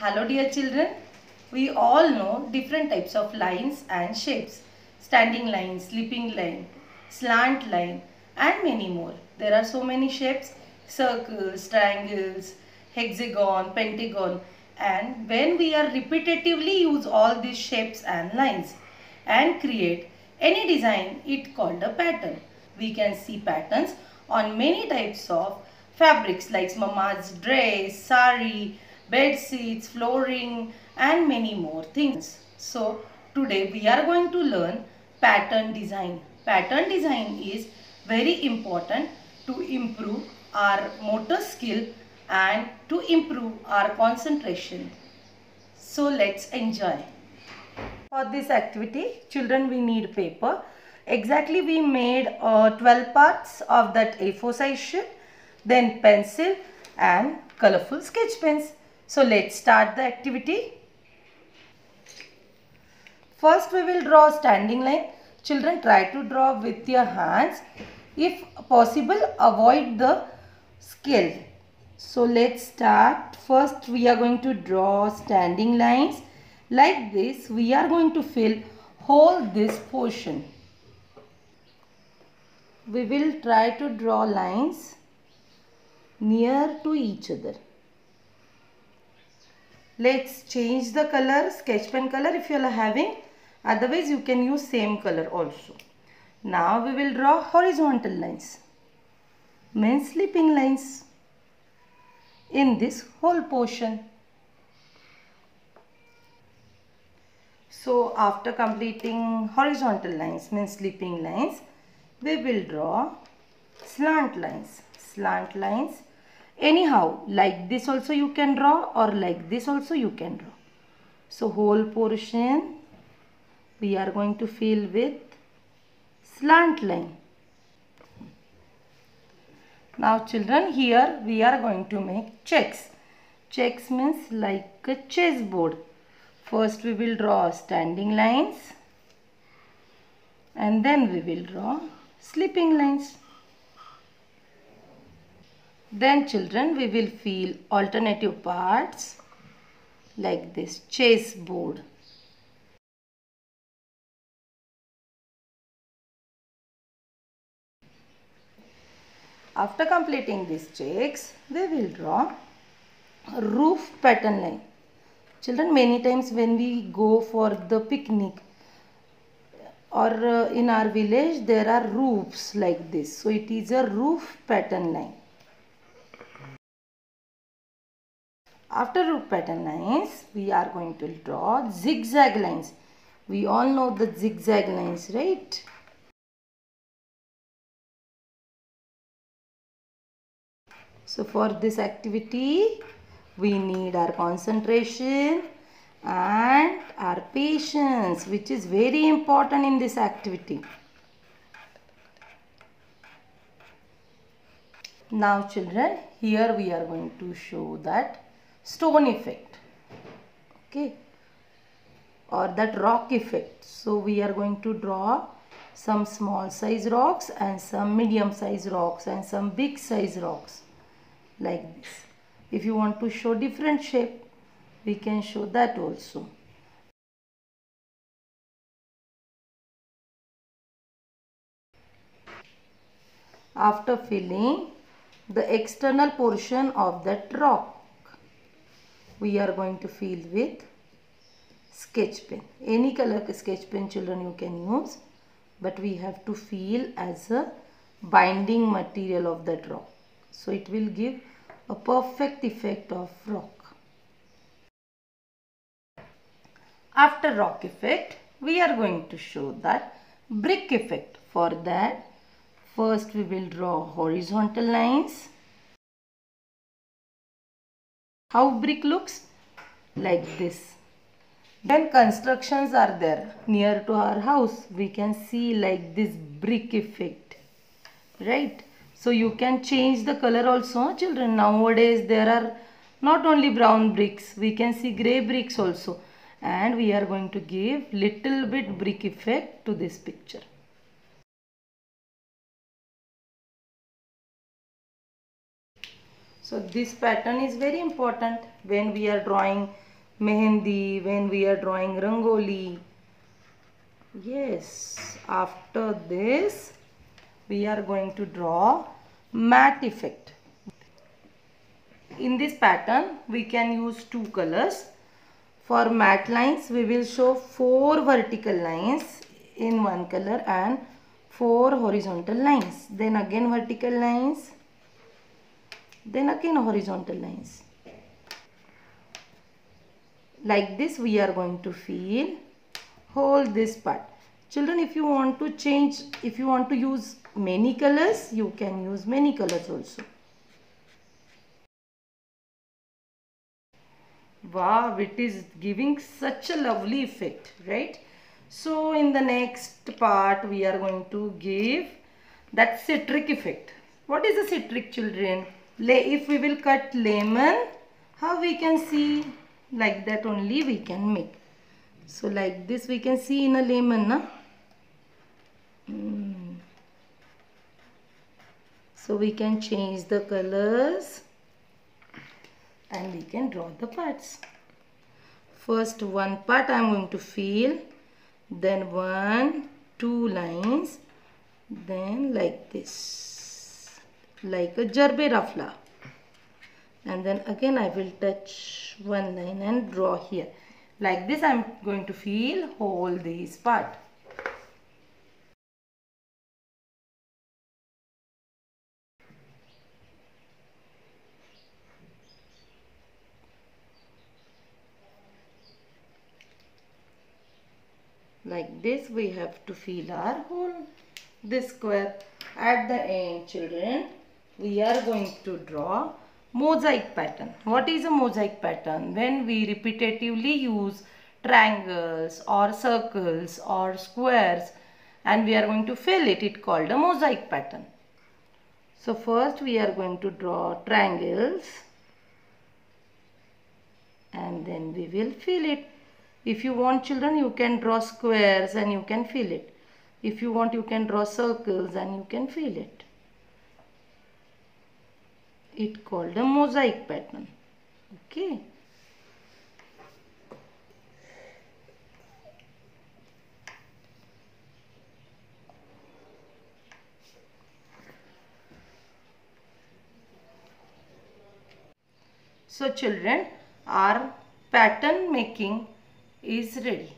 Hello dear children, we all know different types of lines and shapes. Standing line, sleeping line, slant line and many more. There are so many shapes, circles, triangles, hexagon, pentagon, and when we are repetitively use all these shapes and lines and create any design, it called a pattern. We can see patterns on many types of fabrics like mama's dress, sari, bed sheets, flooring and many more things. So today we are going to learn pattern design. Pattern design is very important to improve our motor skill and to improve our concentration. So let's enjoy. For this activity, children, we need paper. Exactly we made 12 parts of that A4 size sheet, then pencil and colorful sketch pens. So let's start the activity. First we will draw standing line. Children, try to draw with your hands. If possible, avoid the scale. So let's start. First we are going to draw standing lines. Like this, we are going to fill whole this portion. We will try to draw lines near to each other. Let's change the color, sketch pen color if you are having. Otherwise, you can use same color also. Now we will draw horizontal lines, means sleeping lines in this whole portion. So after completing horizontal lines, means sleeping lines, we will draw slant lines. Slant lines, anyhow, like this also you can draw or like this also you can draw. So whole portion we are going to fill with slant line. Now children, here we are going to make checks. Checks means like a chessboard. First we will draw standing lines and then we will draw sleeping lines. Then children, we will fill alternative parts like this chessboard. After completing these checks, we will draw a roof pattern line. Children, many times when we go for the picnic or in our village, there are roofs like this. So it is a roof pattern line. After roof pattern lines, we are going to draw zigzag lines. We all know the zigzag lines, right? So for this activity, we need our concentration and our patience, which is very important in this activity. Now children, here we are going to show that stone effect, okay, or that rock effect. So we are going to draw some small size rocks and some medium size rocks and some big size rocks like this. If you want to show different shape, we can show that also. After filling the external portion of that rock, we are going to fill with sketch pen. Any color sketch pen children you can use, but we have to fill as a binding material of that rock. So it will give a perfect effect of rock. After rock effect, we are going to show that brick effect. For that, first we will draw horizontal lines. How brick looks? Like this. When constructions are there near to our house, we can see like this brick effect, right? So you can change the color also, children. Nowadays there are not only brown bricks, we can see grey bricks also, and we are going to give little bit brick effect to this picture. So this pattern is very important when we are drawing mehendi, when we are drawing rangoli. Yes, after this we are going to draw matte effect. In this pattern we can use two colors. For matte lines we will show 4 vertical lines in one color and 4 horizontal lines. Then again vertical lines. Then again horizontal lines. Like this we are going to fill whole this part. Children, if you want to change, if you want to use many colors, you can use many colors also. Wow, it is giving such a lovely effect, right? So in the next part we are going to give that citric effect. What is a citric, children? If we will cut lemon, how we can see? Like that only we can make. So like this we can see in a lemon, na? So we can change the colors and we can draw the parts. First one part I am going to fill, then 1, 2 lines, then like this, like a gerbera flower, and then again I will touch one line and draw here. Like this I am going to fill whole this part. Like this we have to fill our whole this square. At the end, children, we are going to draw mosaic pattern. What is a mosaic pattern? When we repetitively use triangles or circles or squares and we are going to fill it, it called a mosaic pattern. So first we are going to draw triangles and then we will fill it. If you want, children, you can draw squares and you can fill it. If you want, you can draw circles and you can fill it. It called a mosaic pattern. Okay. So children, our pattern making is ready.